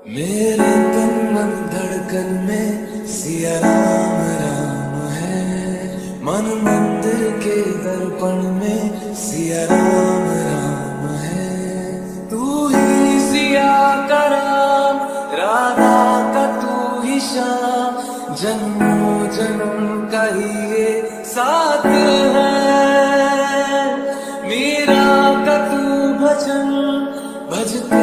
मेरे तन मन धड़कन में सिया राम राम है। मन मंदिर के दर्पण में सिया राम राम है। तू ही सिया का राम, राधा का तू ही श्याम। जन्मों जन्म का ही ये साथ है। मीरा का तू भजन भजते